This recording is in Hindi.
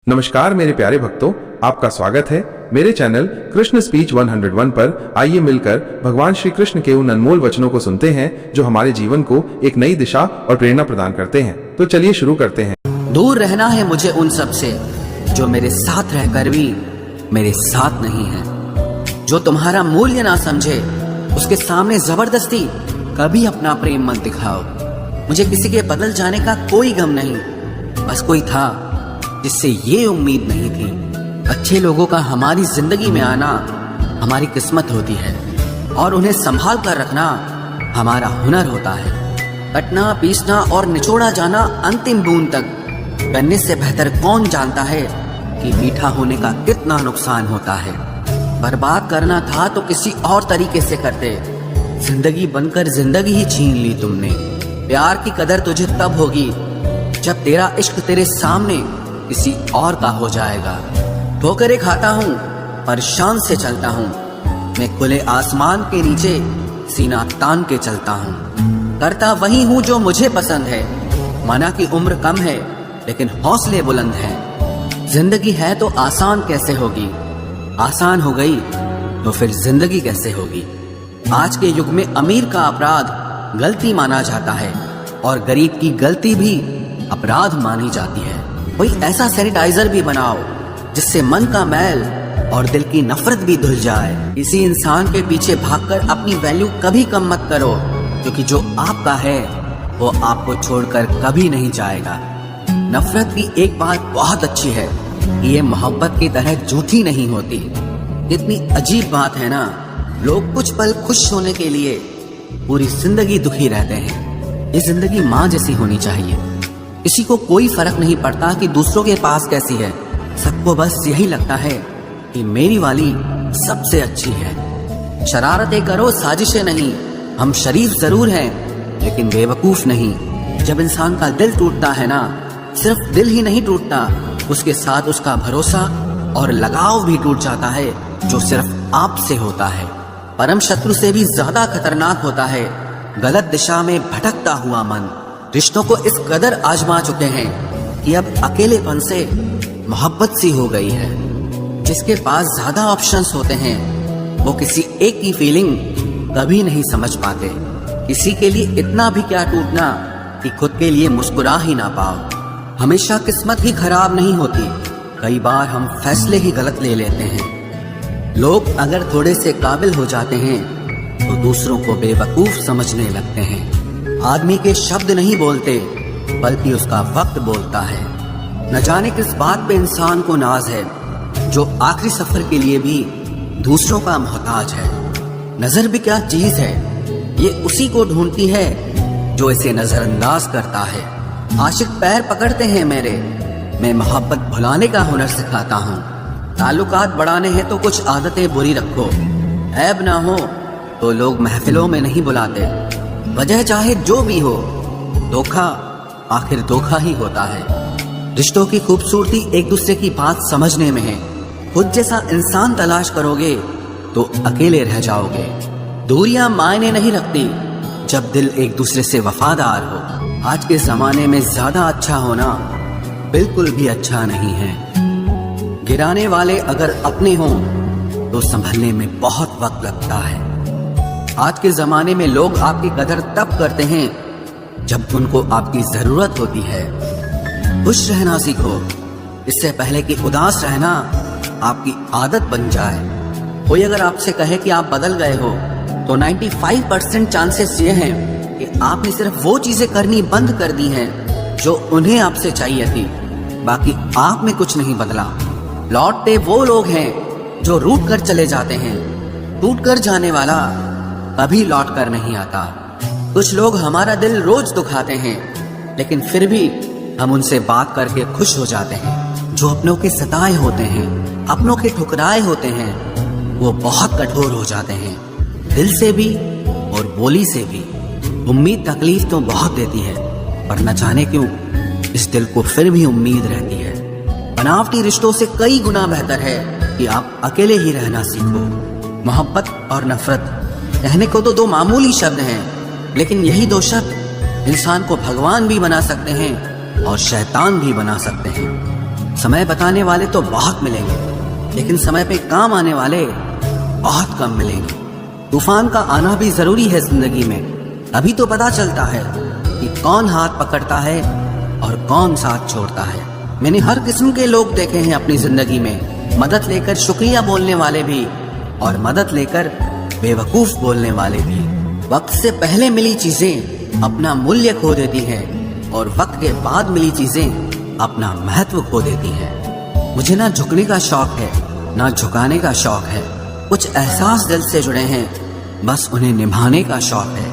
नमस्कार मेरे प्यारे भक्तों, आपका स्वागत है मेरे चैनल कृष्ण स्पीच 101 पर। आइए मिलकर भगवान श्री कृष्ण के उन अनमोल वचनों को सुनते हैं जो हमारे जीवन को एक नई दिशा और प्रेरणा प्रदान करते हैं। तो चलिए शुरू करते हैं। दूर रहना है मुझे उन सब से जो मेरे साथ रहकर भी मेरे साथ नहीं है। जो तुम्हारा मूल्य ना समझे उसके सामने जबरदस्ती कभी अपना प्रेम मत दिखाओ। मुझे किसी के बदल जाने का कोई गम नहीं, बस कोई था जिससे ये उम्मीद नहीं थी। अच्छे लोगों का हमारी जिंदगी में आना हमारी किस्मत होती है और उन्हें संभाल कर रखना हमारा हुनर होता है। कटना, पीसना और निचोड़ा जाना अंतिम बूंद तक करने से बेहतर कौन जानता है कि मीठा होने का कितना नुकसान होता है। बर्बाद करना था तो किसी और तरीके से करते। जिंदगी बनकर जिंदगी ही छीन ली तुमने। प्यार की कदर तुझे तब होगी जब तेरा इश्क तेरे सामने किसी और का हो जाएगा। ठोकरें खाता हूँ पर शान से चलता हूँ। मैं खुले आसमान के नीचे सीना तान के चलता हूँ। करता वही हूँ जो मुझे पसंद है। माना कि उम्र कम है लेकिन हौसले बुलंद हैं। जिंदगी है तो आसान कैसे होगी, आसान हो गई तो फिर जिंदगी कैसे होगी। आज के युग में अमीर का अपराध गलती माना जाता है और गरीब की गलती भी अपराध मानी जाती है। कोई ऐसा सैनिटाइजर भी बनाओ जिससे मन का मैल और दिल की नफरत भी धुल जाए। किसी इंसान के पीछे भागकर अपनी वैल्यू कभी कम मत करो, क्योंकि जो आपका है वो आपको छोड़कर कभी नहीं जाएगा। नफरत की एक बात बहुत अच्छी है कि ये मोहब्बत की तरह झूठी नहीं होती। इतनी अजीब बात है ना, लोग कुछ पल खुश होने के लिए पूरी जिंदगी दुखी रहते हैं। ये जिंदगी माँ जैसी होनी चाहिए। किसी को कोई फर्क नहीं पड़ता कि दूसरों के पास कैसी है। सबको बस यही लगता है कि मेरी वाली सबसे अच्छी है। शरारतें करो, साजिशें नहीं। हम शरीफ जरूर हैं लेकिन बेवकूफ नहीं। जब इंसान का दिल टूटता है ना, सिर्फ दिल ही नहीं टूटता, उसके साथ उसका भरोसा और लगाव भी टूट जाता है जो सिर्फ आपसे होता है। परम शत्रु से भी ज्यादा खतरनाक होता है गलत दिशा में भटकता हुआ मन। रिश्तों को इस कदर आजमा चुके हैं कि अब अकेलेपन से मोहब्बत सी हो गई है। जिसके पास ज्यादा ऑप्शंस होते हैं वो किसी एक की फीलिंग कभी नहीं समझ पाते। किसी के लिए इतना भी क्या टूटना कि खुद के लिए मुस्कुरा ही ना पाओ। हमेशा किस्मत ही खराब नहीं होती, कई बार हम फैसले ही गलत ले लेते हैं। लोग अगर थोड़े से काबिल हो जाते हैं तो दूसरों को बेवकूफ समझने लगते हैं। आदमी के शब्द नहीं बोलते बल्कि उसका वक्त बोलता है। न जाने किस बात पे इंसान को नाज है जो आखिरी सफर के लिए भी दूसरों का मोहताज है। नजर भी क्या चीज है, ये उसी को ढूंढती है जो इसे नजरअंदाज करता है। आशिक पैर पकड़ते हैं मेरे, मैं मोहब्बत भुलाने का हुनर सिखाता हूँ। ताल्लुकात बढ़ाने हैं तो कुछ आदतें बुरी रखो। ऐब ना हो तो लोग महफिलों में नहीं बुलाते। वजह चाहे जो भी हो, धोखा आखिर धोखा ही होता है। रिश्तों की खूबसूरती एक दूसरे की बात समझने में है। खुद जैसा इंसान तलाश करोगे तो अकेले रह जाओगे। दूरियां मायने नहीं रखती जब दिल एक दूसरे से वफादार हो। आज के जमाने में ज्यादा अच्छा होना बिल्कुल भी अच्छा नहीं है। गिराने वाले अगर अपने हों तो संभलने में बहुत वक्त लगता है। आज के जमाने में लोग आपकी कदर तब करते हैं जब उनको आपकी जरूरत होती है। खुश रहना सीखो इससे पहले कि उदास रहना आपकी आदत बन जाए। कोई अगर आपसे कहे कि आप बदल गए हो तो 95% चांसेस ये हैं कि आपने सिर्फ वो चीजें करनी बंद कर दी हैं जो उन्हें आपसे चाहिए थी। बाकी आप में कुछ नहीं बदला। लौटते वो लोग हैं जो रूठ कर चले जाते हैं। टूट कर जाने वाला कभी लौट कर नहीं आता। कुछ लोग हमारा दिल रोज दुखाते हैं लेकिन फिर भी हम उनसे बात करके खुश हो जाते हैं। जो अपनों के सताए होते हैं, अपनों के ठुकराए होते हैं, वो बहुत कठोर हो जाते हैं, दिल से भी और बोली से भी। उम्मीद तकलीफ तो बहुत देती है पर न जाने क्यों इस दिल को फिर भी उम्मीद रहती है। बनावटी रिश्तों से कई गुना बेहतर है कि आप अकेले ही रहना सीखो। मोहब्बत और नफरत कहने को तो दो मामूली शब्द हैं, लेकिन यही दो शब्द इंसान को भगवान भी बना सकते हैं और शैतान भी बना सकते हैं। समय बताने वाले तो बहुत मिलेंगे, लेकिन समय पे काम आने वाले बहुत कम मिलेंगे। तूफान का आना भी जरूरी है जिंदगी में, अभी तो पता चलता है कि कौन हाथ पकड़ता है और कौन साथ छोड़ता है। मैंने हर किस्म के लोग देखे हैं अपनी जिंदगी में, मदद लेकर शुक्रिया बोलने वाले भी और मदद लेकर बेवकूफ बोलने वाले भी। वक्त से पहले मिली चीजें अपना मूल्य खो देती हैं और वक्त के बाद मिली चीजें अपना महत्व खो देती हैं। मुझे ना झुकने का शौक है ना झुकाने का शौक है, कुछ एहसास दिल से जुड़े हैं, बस उन्हें निभाने का शौक है।